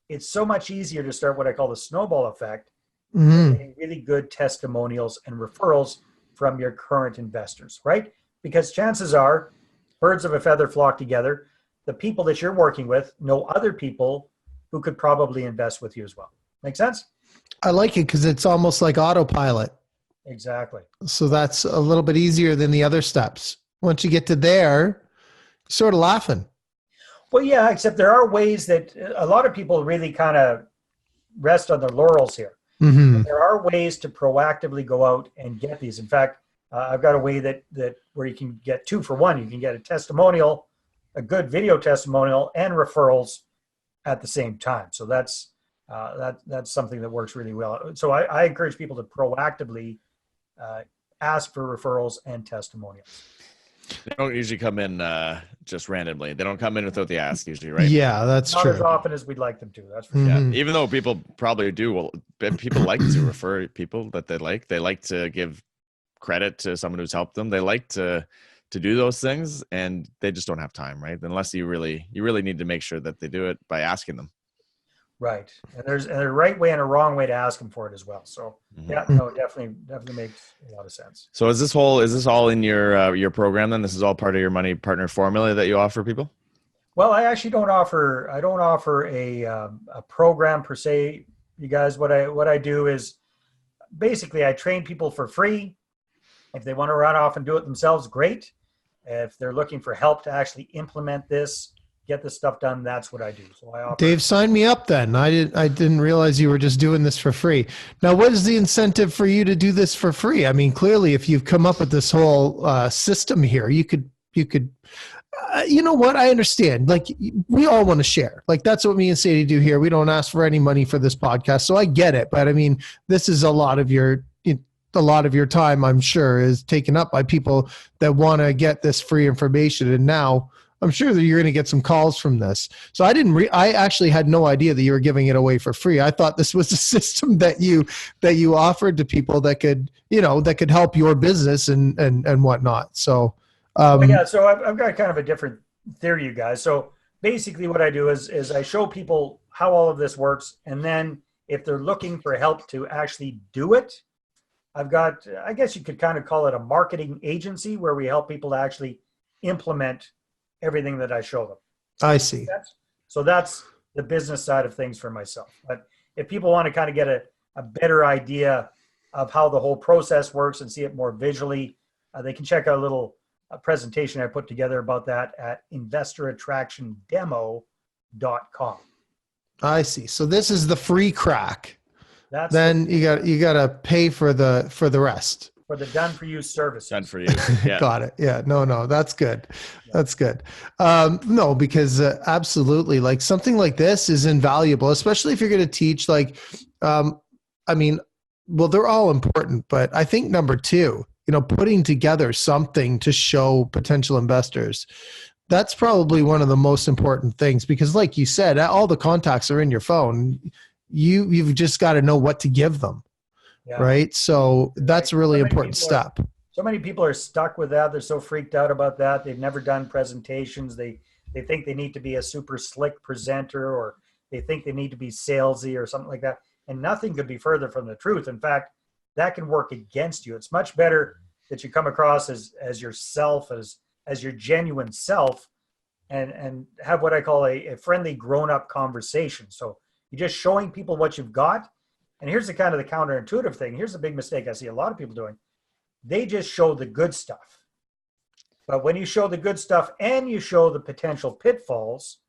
it's so much easier to start what I call the snowball effect, getting really good testimonials and referrals from your current investors, right? Because chances are birds of a feather flock together. The people that you're working with know other people who could probably invest with you as well. Make sense? I like it because it's almost like autopilot. Exactly. So that's a little bit easier than the other steps. Once you get to there, you're sort of laughing. Well, yeah, except there are ways that a lot of people really kind of rest on their laurels here. There are ways to proactively go out and get these. In fact, I've got a way that where you can get 2 for 1. You can get a testimonial, a good video testimonial, and referrals at the same time. So that's something that works really well. So I encourage people to proactively ask for referrals and testimonials. They don't usually come in just randomly. They don't come in without the ask usually, right? Yeah, that's Not true. as often as we'd like them to. That's for sure. Yeah. Even though people probably do, well, people like to refer people that they like. They like to give credit to someone who's helped them. They like to do those things, and they just don't have time, right? Unless you really need to make sure that they do it by asking them. Right. And there's a right way and a wrong way to ask them for it as well. So yeah, no, definitely makes a lot of sense. So is this all in your program then? This is all part of your money partner formula that you offer people? Well, I actually don't offer a program per se. you guys, what I do is basically I train people for free. If they want to run off and do it themselves, great. If they're looking for help to actually implement this, get this stuff done, that's what I do. So I offer. Dave, sign me up then. I didn't realize you were just doing this for free. Now, what is the incentive for you to do this for free? I mean, clearly, if you've come up with this whole system here, you could, you know what? I understand. Like, we all want to share. Like, that's what me and Sadie do here. We don't ask for any money for this podcast, so I get it. But I mean, this is a lot of your time, I'm sure, is taken up by people that want to get this free information. And now I'm sure that you're going to get some calls from this. So I actually had no idea that you were giving it away for free. I thought this was a system that you offered to people that could, that could help your business and whatnot. So, so I've got kind of a different theory, you guys. So basically what I do is I show people how all of this works. And then if they're looking for help to actually do it, I've got, I guess you could kind of call it a marketing agency where we help people to actually implement everything that I show them. I see. So that's the business side of things for myself. But if people want to kind of get a better idea of how the whole process works and see it more visually, they can check out a little presentation I put together about that at investorattractiondemo.com. I see. So this is the free crack. Then you got to pay for the rest. For the done for you services. Done for you. Yeah. Got it. Yeah. No, that's good. That's good. No, because absolutely, like something like this is invaluable, especially if you're going to teach. Like, they're all important, but I think number two, putting together something to show potential investors. That's probably one of the most important things because, like you said, all the contacts are in your phone. You've just got to know what to give them. Yeah. Right. So that's a really important step. So many people are stuck with that. They're so freaked out about that. They've never done presentations. They think they need to be a super slick presenter, or they think they need to be salesy or something like that. And nothing could be further from the truth. In fact, that can work against you. It's much better that you come across as yourself, as your genuine self, and have what I call a friendly grown-up conversation. So you're just showing people what you've got. And here's the kind of the counterintuitive thing. Here's a big mistake I see a lot of people doing. They just show the good stuff. But when you show the good stuff and you show the potential pitfalls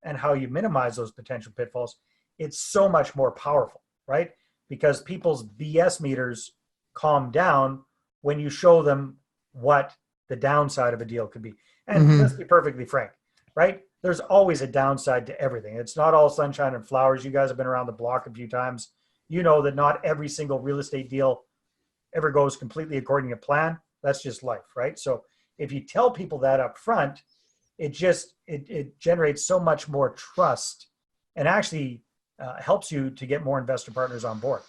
and how you minimize those potential pitfalls, it's so much more powerful, right? Because people's BS meters calm down when you show them what the downside of a deal could be. And let's be perfectly frank, right? There's always a downside to everything. It's not all sunshine and flowers. You guys have been around the block a few times. You know that not every single real estate deal ever goes completely according to plan. That's just life, right? So if you tell people that up front, it generates so much more trust and actually helps you to get more investor partners on board.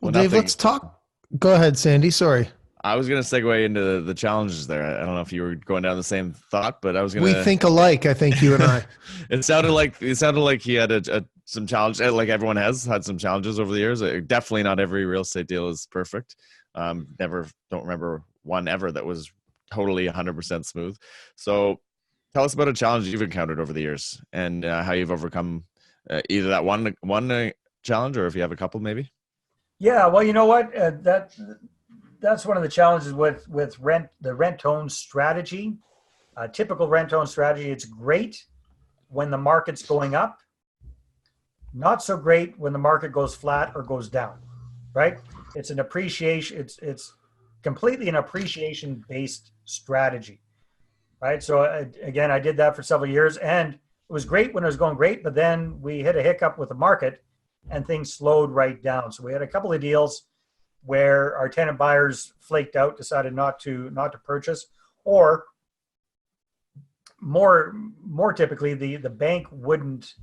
Well, Dave, let's talk. Go ahead, Sandy. Sorry. I was going to segue into the challenges there. I don't know if you were going down the same thought, but I was going to. We think alike, I think, you and I. It sounded like he had some challenge, like everyone has had some challenges over the years. Definitely not every real estate deal is perfect. Don't remember one ever that was totally 100% smooth. So tell us about a challenge you've encountered over the years and how you've overcome either that one challenge or if you have a couple maybe. Yeah, well, you know what? That's one of the challenges with the rent-own strategy. Typical rent-own strategy, it's great when the market's going up. Not so great when the market goes flat or goes down, right? It's an appreciation. It's completely an appreciation-based strategy, right? So again, I did that for several years, and it was great when it was going great, but then we hit a hiccup with the market, and things slowed right down. So we had a couple of deals where our tenant buyers flaked out, decided not to purchase, or more typically, the bank wouldn't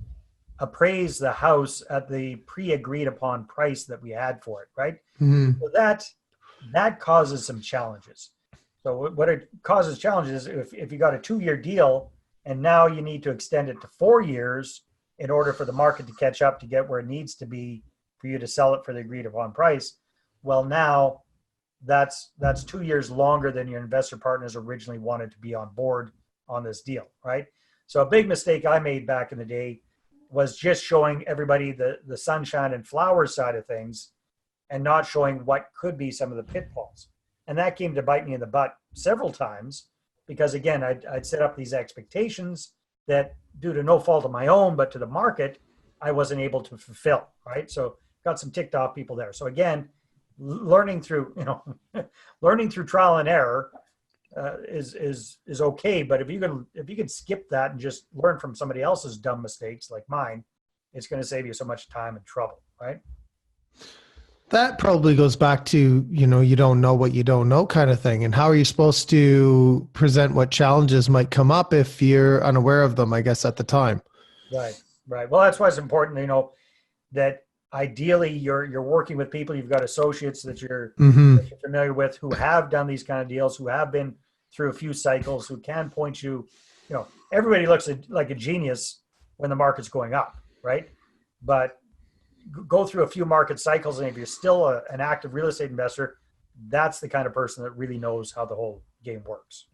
appraise the house at the pre-agreed upon price that we had for it, right? Mm-hmm. So that causes some challenges. So what it causes challenges is if you got a 2-year deal and now you need to extend it to 4 years in order for the market to catch up to get where it needs to be for you to sell it for the agreed upon price. Well, now that's 2 years longer than your investor partners originally wanted to be on board on this deal, right? So a big mistake I made back in the day was just showing everybody the sunshine and flower side of things and not showing what could be some of the pitfalls. And that came to bite me in the butt several times because, again, I'd set up these expectations that, due to no fault of my own, but to the market, I wasn't able to fulfill, right? So got some ticked off people there. So again, learning through trial and error is okay. But if you can skip that and just learn from somebody else's dumb mistakes like mine, it's going to save you so much time and trouble, right? That probably goes back to, you don't know what you don't know kind of thing. And how are you supposed to present what challenges might come up if you're unaware of them, I guess, at the time? Right. Well, that's why it's important, that ideally you're working with people, you've got associates that you're familiar with who have done these kind of deals, who have been through a few cycles, who can point you, everybody looks like a genius when the market's going up, right? But go through a few market cycles, and if you're still an active real estate investor, that's the kind of person that really knows how the whole game works.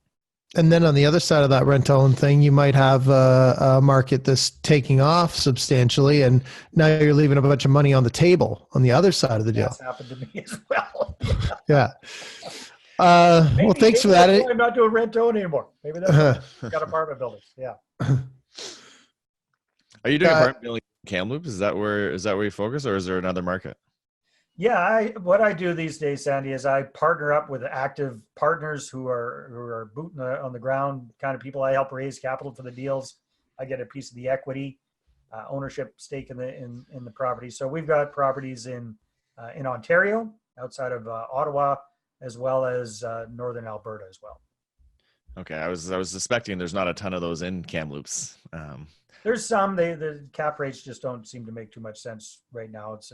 And then on the other side of that rent-to-own thing, you might have a market that's taking off substantially, and now you're leaving a bunch of money on the table on the other side of the deal. That's happened to me as well. Yeah. Well, thanks for that. I'm not doing rent-to-own anymore. Maybe that's got apartment buildings. Yeah. Are you doing apartment building in Kamloops? Is that where you focus, or is there another market? Yeah, what I do these days, Sandy, is I partner up with active partners who are booting on the ground kind of people. I help raise capital for the deals. I get a piece of the equity, ownership stake in the property. So we've got properties in Ontario, outside of Ottawa, as well as northern Alberta as well. Okay, I was suspecting there's not a ton of those in Kamloops. There's some. The cap rates just don't seem to make too much sense right now. It's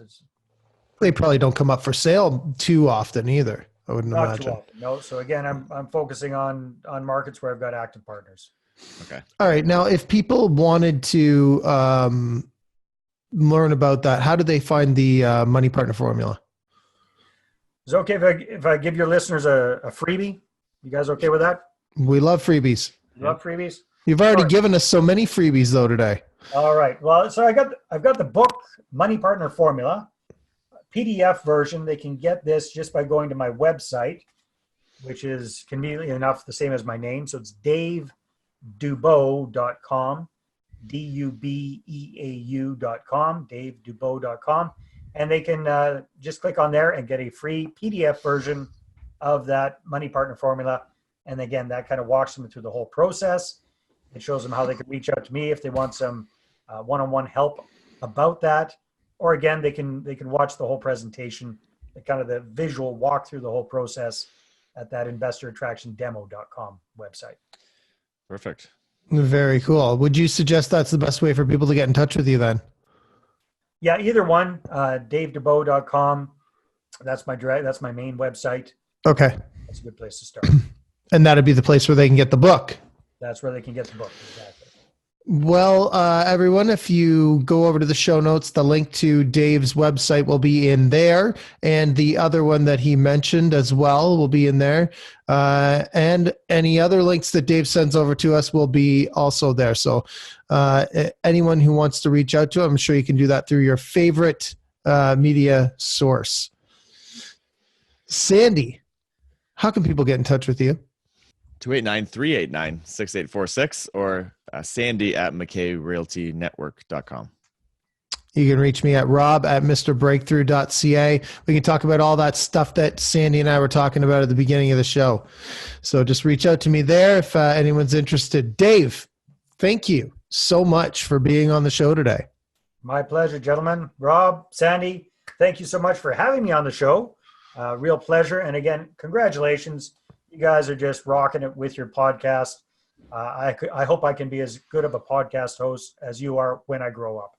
they probably don't come up for sale too often either, I wouldn't not imagine. Too often. No. So again, I'm focusing on markets where I've got active partners. Okay. All right. Now, if people wanted to learn about that, how do they find the money partner formula? Is it okay if I give your listeners a freebie? You guys okay with that? We love freebies. You love freebies? You've already given us so many freebies though today. All right. Well, so I've got the book Money Partner Formula, PDF version. They can get this just by going to my website, which is conveniently enough the same as my name. So it's davedubeau.com, DUBEAU.com, davedubeau.com. And they can just click on there and get a free PDF version of that Money Partner Formula. And again, that kind of walks them through the whole process. It shows them how they can reach out to me if they want some one-on-one help about that. Or again, they can watch the whole presentation, kind of the visual walk through the whole process at that investorattractiondemo.com website. Perfect. Very cool. Would you suggest that's the best way for people to get in touch with you then? Yeah, either one. DaveDubeau.com. That's my main website. Okay. That's a good place to start. And that'd be the place where they can get the book. That's where they can get the book. Exactly. Well, everyone, if you go over to the show notes, the link to Dave's website will be in there. And the other one that he mentioned as well will be in there. And any other links that Dave sends over to us will be also there. So anyone who wants to reach out to him, I'm sure you can do that through your favorite media source. Sandy, how can people get in touch with you? 289-389-6846 or sandy@MckayRealtyNetwork.com. You can reach me at rob@mrbreakthrough.ca. We can talk about all that stuff that Sandy and I were talking about at the beginning of the show. So just reach out to me there if anyone's interested. Dave, thank you so much for being on the show today. My pleasure, gentlemen. Rob, Sandy, thank you so much for having me on the show. Real pleasure. And again, congratulations. You guys are just rocking it with your podcast. I hope I can be as good of a podcast host as you are when I grow up.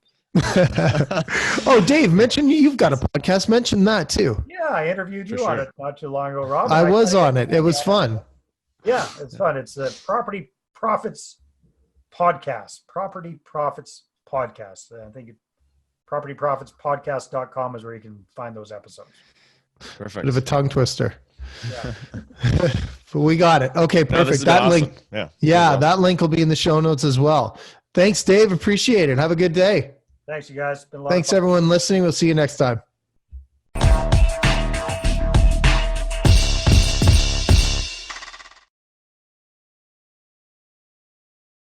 Oh, Dave, mention you've got a podcast. Mention that too. Yeah, I interviewed you on it not too long ago, Rob. I was on it. It was fun. Yeah, it's fun. It's the Property Profits Podcast. Property Profits Podcast. I think propertyprofitspodcast.com is where you can find those episodes. Perfect. Bit of a tongue twister. Yeah. But we got it. Okay, perfect. No, that awesome. link. Yeah, that link will be in the show notes as well. Thanks, Dave. Appreciate it. Have a good day. Thanks, you guys. It's been a lot Thanks, of fun. everyone listening. We'll see you next time.